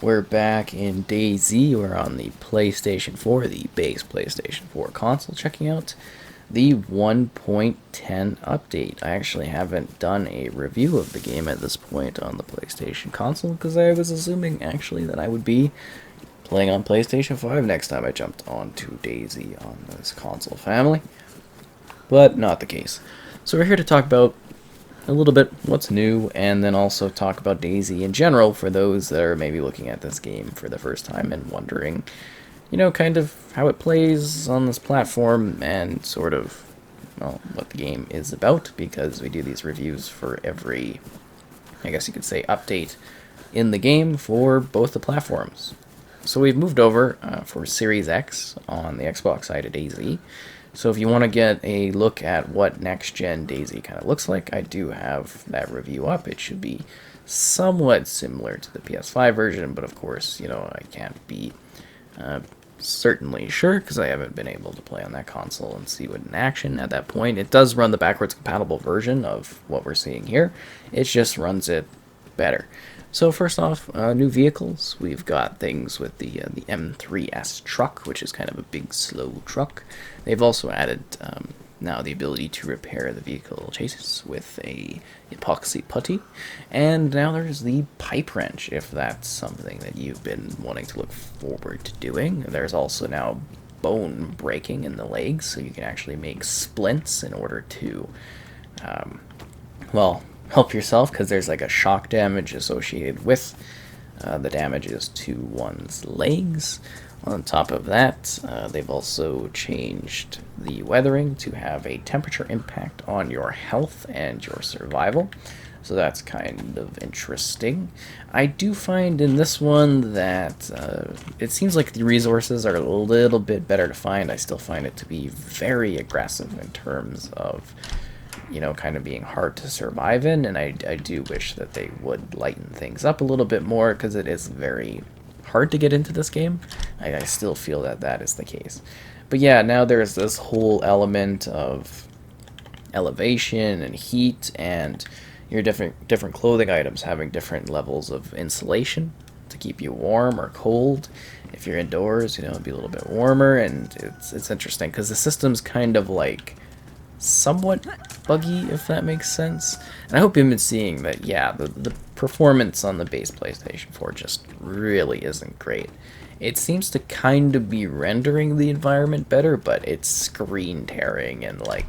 We're back in DayZ. We're on the PlayStation 4, the base PlayStation 4 console, checking out the 1.10 update. I actually haven't done a review of the game at this point on the PlayStation console because I was assuming actually that I would be playing on PlayStation 5 next time I jumped onto DayZ on this console family, but not the case. So we're here to talk about a little bit what's new, and then also talk about DayZ in general for those that are maybe looking at this game for the first time and wondering, kind of how it plays on this platform and sort of, well, what the game is about, because we do these reviews for every, I guess you could say, update in the game for both the platforms. So we've moved over for Series X on the Xbox side of DayZ. So if you want to get a look at what next-gen DayZ kind of looks like, I do have that review up. It should be somewhat similar to the PS5 version, but of course, I can't be certainly sure because I haven't been able to play on that console and see it in action at that point. It does run the backwards compatible version of what we're seeing here. It just runs it better. So first off, new vehicles. We've got things with the M3S truck, which is kind of a big, slow truck. They've also added now the ability to repair the vehicle chassis with a epoxy putty. And now there's the pipe wrench, if that's something that you've been wanting to look forward to doing. There's also now bone breaking in the legs, so you can actually make splints in order to, help yourself, because there's like a shock damage associated with the damages to one's legs. On top of that, they've also changed the weathering to have a temperature impact on your health and your survival. So that's kind of interesting. I do find in this one that it seems like the resources are a little bit better to find. I still find it to be very aggressive in terms of kind of being hard to survive in, and I do wish that they would lighten things up a little bit more, because it is very hard to get into this game. I still feel that that is the case. But yeah, now there's this whole element of elevation and heat, and your different clothing items having different levels of insulation to keep you warm or cold. If you're indoors, it'll be a little bit warmer, and it's interesting because the system's kind of like somewhat buggy, if that makes sense. And I hope you've been seeing that, yeah, the performance on the base PlayStation 4 just really isn't great. It seems to kind of be rendering the environment better, but it's screen tearing and like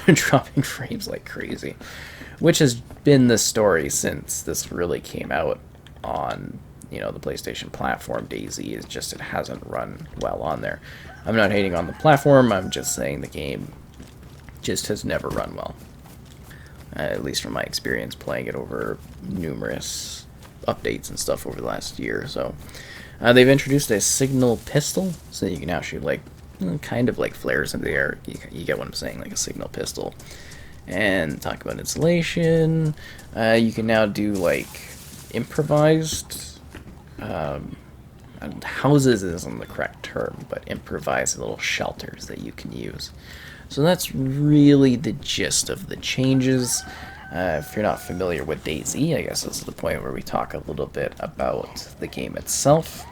dropping frames like crazy, which has been the story since this really came out on the PlayStation platform. DayZ is just, it hasn't run well on there. I'm not hating on the platform, I'm just saying the game just has never run well, at least from my experience playing it over numerous updates and stuff over the last year or so. They've introduced a signal pistol, so you can now shoot like kind of like flares in the air. You get what I'm saying, like a signal pistol. And talk about insulation. You can now do like improvised houses isn't the correct term, but improvised little shelters that you can use. So that's really the gist of the changes. If you're not familiar with DayZ, I guess this is the point where we talk a little bit about the game itself.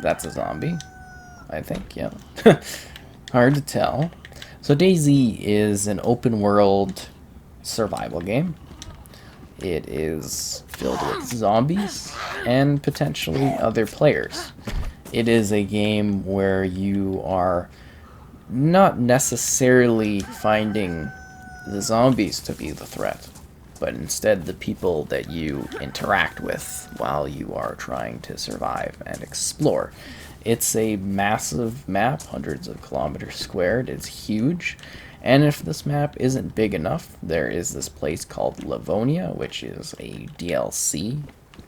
That's a zombie, I think, yeah. Hard to tell. So DayZ is an open world survival game. It is filled with zombies and potentially other players. It is a game where you are not necessarily finding the zombies to be the threat, but instead the people that you interact with while you are trying to survive and explore. It's a massive map, hundreds of kilometers squared. It's huge. And if this map isn't big enough, there is this place called Livonia, which is a DLC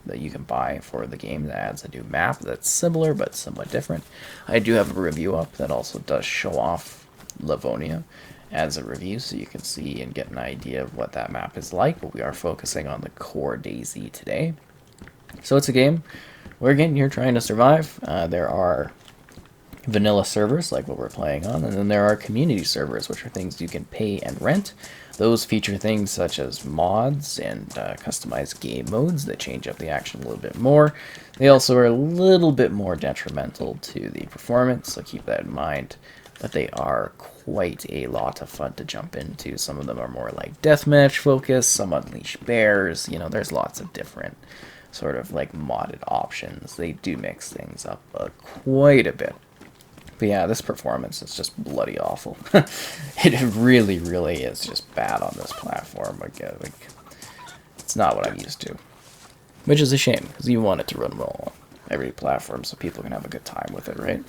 that you can buy for the game that adds a new map that's similar but somewhat different. I do have a review up that also does show off Livonia as a review, so you can see and get an idea of what that map is like, but we are focusing on the core DayZ today. So it's a game where, again, you're trying to survive. There are vanilla servers like what we're playing on, and then there are community servers, which are things you can pay and rent. Those feature things such as mods and customized game modes that change up the action a little bit more. They also are a little bit more detrimental to the performance, so keep that in mind. But they are quite a lot of fun to jump into. Some of them are more like deathmatch focused, some unleash bears. You know, there's lots of different sort of like modded options. They do mix things up quite a bit. But yeah, this performance is just bloody awful. It really, really is just bad on this platform. Like, it's not what I'm used to. Which is a shame, because you want it to run well on every platform so people can have a good time with it, right?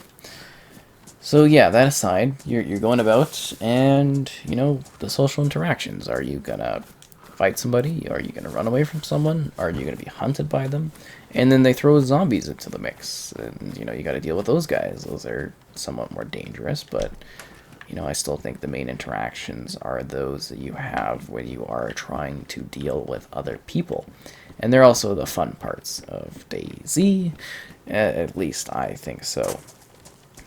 So yeah, that aside, you're going about, and, you know, the social interactions. Are you gonna fight somebody? Are you gonna run away from someone? Are you gonna be hunted by them? And then they throw zombies into the mix, and, you know, you gotta deal with those guys. Those are somewhat more dangerous, but, you know, I still think the main interactions are those that you have when you are trying to deal with other people. And they're also the fun parts of DayZ, at least I think so.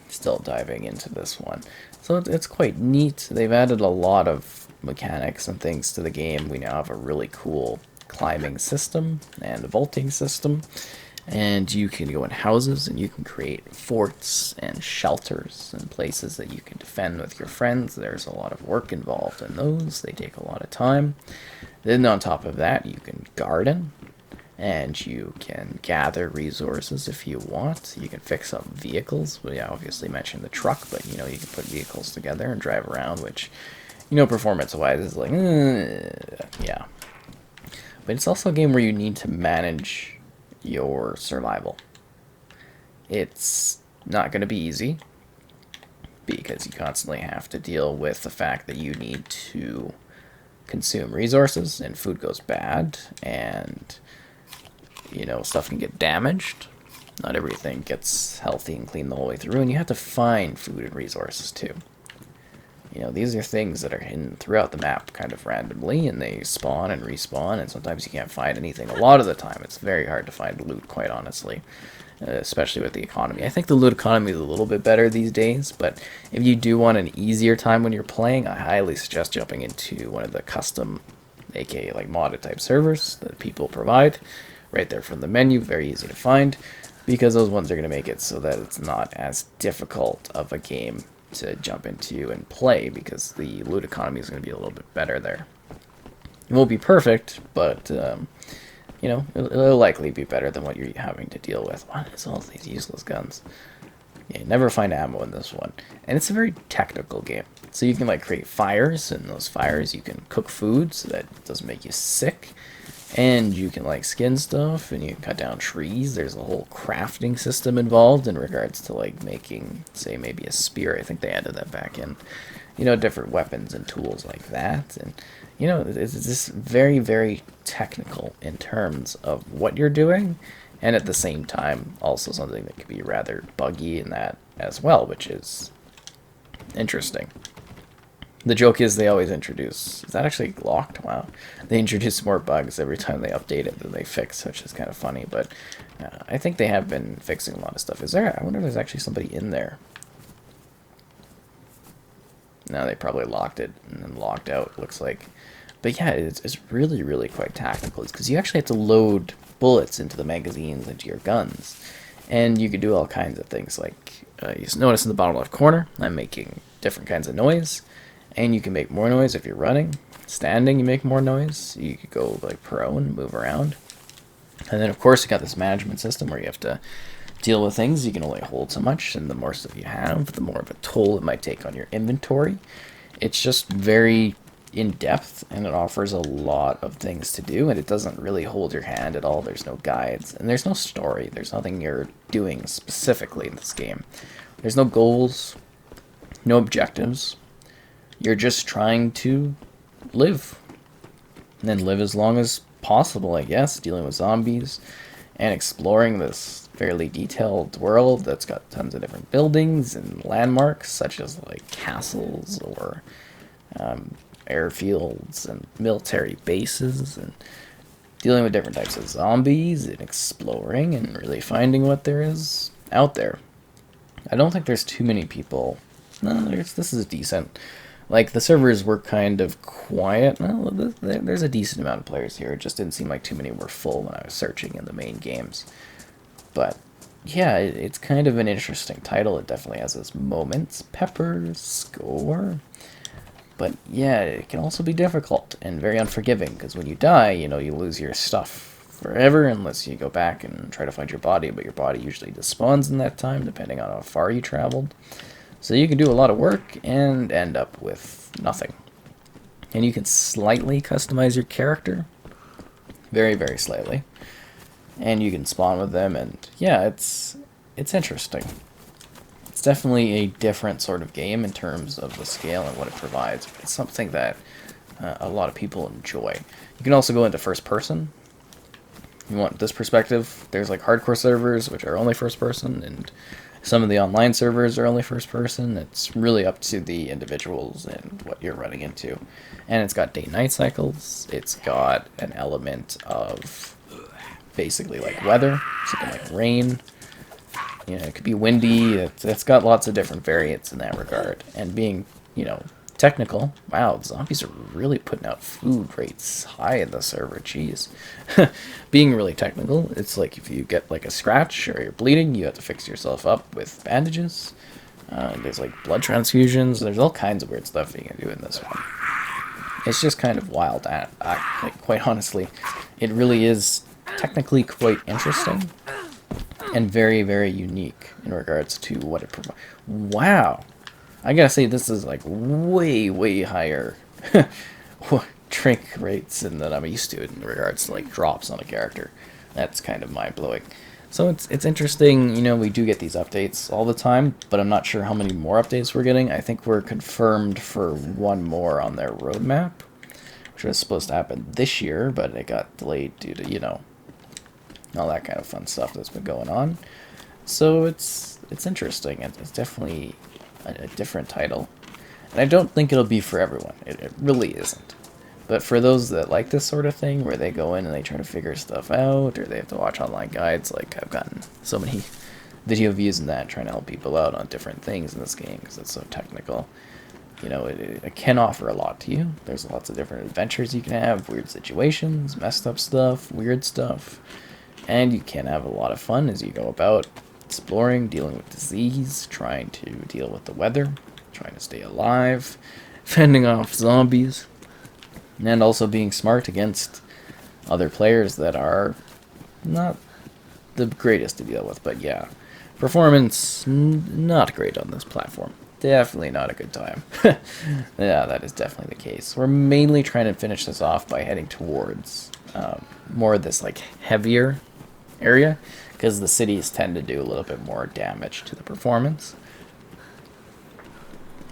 Still diving into this one. So it's quite neat. They've added a lot of mechanics and things to the game. We now have a really cool climbing system and a vaulting system. And you can go in houses and you can create forts and shelters and places that you can defend with your friends. There's a lot of work involved in those. They take a lot of time. Then on top of that, you can garden. And you can gather resources if you want. You can fix up vehicles. We obviously mentioned the truck, but, you know, you can put vehicles together and drive around, which, you know, performance-wise is like, yeah. But it's also a game where you need to manage your survival. It's not going to be easy, because you constantly have to deal with the fact that you need to consume resources, and food goes bad, and, you know, stuff can get damaged. Not everything gets healthy and clean the whole way through, and you have to find food and resources too. You know, these are things that are hidden throughout the map kind of randomly, and they spawn and respawn, and sometimes you can't find anything. A lot of the time, it's very hard to find loot, quite honestly, especially with the economy. I think the loot economy is a little bit better these days, but if you do want an easier time when you're playing, I highly suggest jumping into one of the custom, aka like modded type servers that people provide. Right there from the menu, very easy to find, because those ones are going to make it so that it's not as difficult of a game to jump into and play, because the loot economy is going to be a little bit better there. It won't be perfect, but, you know, it'll likely be better than what you're having to deal with. What is all these useless guns? Yeah, you never find ammo in this one. And it's a very technical game. So you can, like, create fires, and those fires you can cook food so that it doesn't make you sick. And you can, like, skin stuff, and you can cut down trees. There's a whole crafting system involved in regards to, like, making, say, maybe a spear. I think they added that back in. You know, different weapons and tools like that. And, you know, it's just very, very technical in terms of what you're doing. And at the same time, also something that could be rather buggy in that as well, which is interesting. The joke is they always introduce... Is that actually locked? Wow. They introduce more bugs every time they update it than they fix, which is kind of funny. But I think they have been fixing a lot of stuff. Is there... I wonder if there's actually somebody in there. No, they probably locked it and then locked out, it looks like. But yeah, it's really, really quite tactical. It's because you actually have to load bullets into the magazines, into your guns. And you can do all kinds of things. Like, you notice in the bottom left corner, I'm making different kinds of noise. And you can make more noise if you're running. Standing, you make more noise. You could go like prone, move around. And then, of course, you got this management system where you have to deal with things. You can only hold so much, and the more stuff you have, the more of a toll it might take on your inventory. It's just very in-depth, and it offers a lot of things to do, and it doesn't really hold your hand at all. There's no guides, and there's no story. There's nothing you're doing specifically in this game. There's no goals, no objectives. You're just trying to live. And then live as long as possible, I guess, dealing with zombies and exploring this fairly detailed world that's got tons of different buildings and landmarks, such as like castles or airfields and military bases, and dealing with different types of zombies and exploring and really finding what there is out there. I don't think there's too many people. No, this is decent. Like, the servers were kind of quiet. Well, there's a decent amount of players here. It just didn't seem like too many were full when I was searching in the main games. But, yeah, it's kind of an interesting title. It definitely has its moments. Peppers, score. But, yeah, it can also be difficult and very unforgiving, because when you die, you know, you lose your stuff forever unless you go back and try to find your body, but your body usually despawns in that time, depending on how far you traveled. So you can do a lot of work and end up with nothing. And you can slightly customize your character. Very, very slightly. And you can spawn with them, and yeah, it's interesting. It's definitely a different sort of game in terms of the scale and what it provides. But it's something that a lot of people enjoy. You can also go into first person. You want this perspective. There's like hardcore servers, which are only first person, and some of the online servers are only first person. It's really up to the individuals and what you're running into. And it's got day-night cycles. It's got an element of basically like weather. So it can like rain. You know, it could be windy. It's got lots of different variants in that regard. And being, you know, technical. Wow, zombies are really putting out food rates high in the server. Jeez. Being really technical, it's like if you get like a scratch or you're bleeding, you have to fix yourself up with bandages. There's like blood transfusions. There's all kinds of weird stuff you can do in this one. It's just kind of wild. Like, quite honestly, it really is technically quite interesting and very, very unique in regards to what it provides. Wow. I gotta say, this is like way, way higher drink rates than that I'm used to in regards to like drops on a character. That's kind of mind-blowing. So it's interesting, you know, we do get these updates all the time, but I'm not sure how many more updates we're getting. I think we're confirmed for one more on their roadmap, which was supposed to happen this year, but it got delayed due to, you know, all that kind of fun stuff that's been going on. So it's interesting. It's definitely a different title, and I don't think it'll be for everyone. It really isn't. But for those that like this sort of thing, where they go in and they try to figure stuff out, or they have to watch online guides, like I've gotten so many video views in that, trying to help people out on different things in this game, because it's so technical. You know, it can offer a lot to you. There's lots of different adventures you can have, weird situations, messed up stuff, weird stuff, and you can have a lot of fun as you go about exploring, dealing with disease, trying to deal with the weather, trying to stay alive, fending off zombies, and also being smart against other players that are not the greatest to deal with. But yeah, performance not great on this platform. Definitely not a good time. Yeah, that is definitely the case. We're mainly trying to finish this off by heading towards more of this like heavier area, because the cities tend to do a little bit more damage to the performance.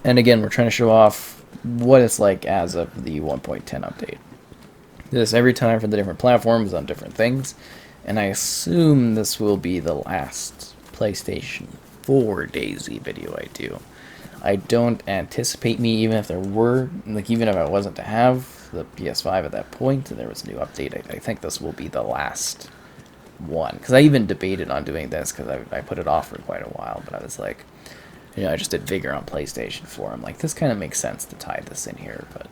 And again, we're trying to show off what it's like as of the 1.10 update. This every time for the different platforms on different things, and I assume this will be the last PlayStation 4 DayZ video I do. I don't anticipate me, even if there were, like even if I wasn't to have the PS5 at that point and there was a new update, I think this will be the last one. Because I even debated on doing this, because I put it off for quite a while, but I was like, you know, I just did Vigor on PlayStation 4. I'm like, this kind of makes sense to tie this in here. But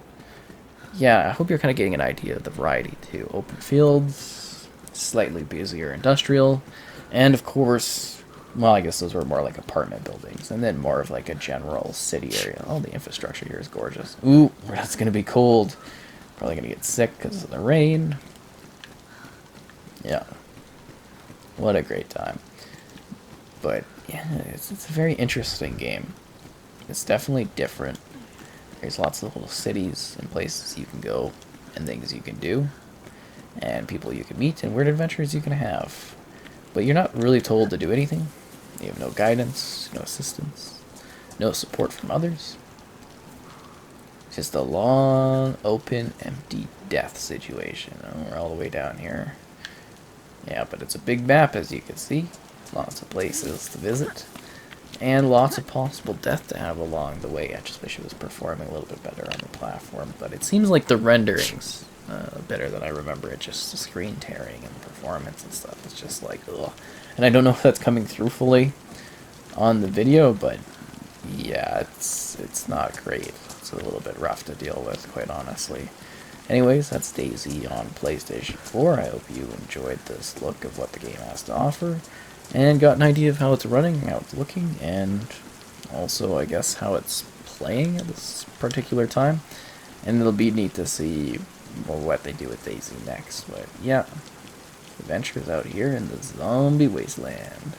yeah, I hope you're kind of getting an idea of the variety too. Open fields, slightly busier industrial, and of course, well, I guess those were more like apartment buildings, and then more of like a general city area. Oh, the infrastructure here is gorgeous. Ooh, it's going to be cold. Probably going to get sick because of the rain. Yeah. What a great time. But yeah, it's a very interesting game. It's definitely different. There's lots of little cities and places you can go, and things you can do, and people you can meet, and weird adventures you can have. But you're not really told to do anything. You have no guidance, no assistance, no support from others. Just a long, open, empty death situation. Oh, we're all the way down here. Yeah, but it's a big map, as you can see. Lots of places to visit, and lots of possible death to have along the way. I just wish it was performing a little bit better on the platform, but it seems like the rendering's better than I remember it. Just the screen tearing and the performance and stuff. It's just like, ugh. And I don't know if that's coming through fully, on the video, but yeah, it's not great. It's a little bit rough to deal with, quite honestly. Anyways, that's DayZ on PlayStation 4. I hope you enjoyed this look of what the game has to offer, and got an idea of how it's running, how it's looking, and also, I guess, how it's playing at this particular time. And it'll be neat to see what they do with DayZ next. But yeah, adventures out here in the zombie wasteland.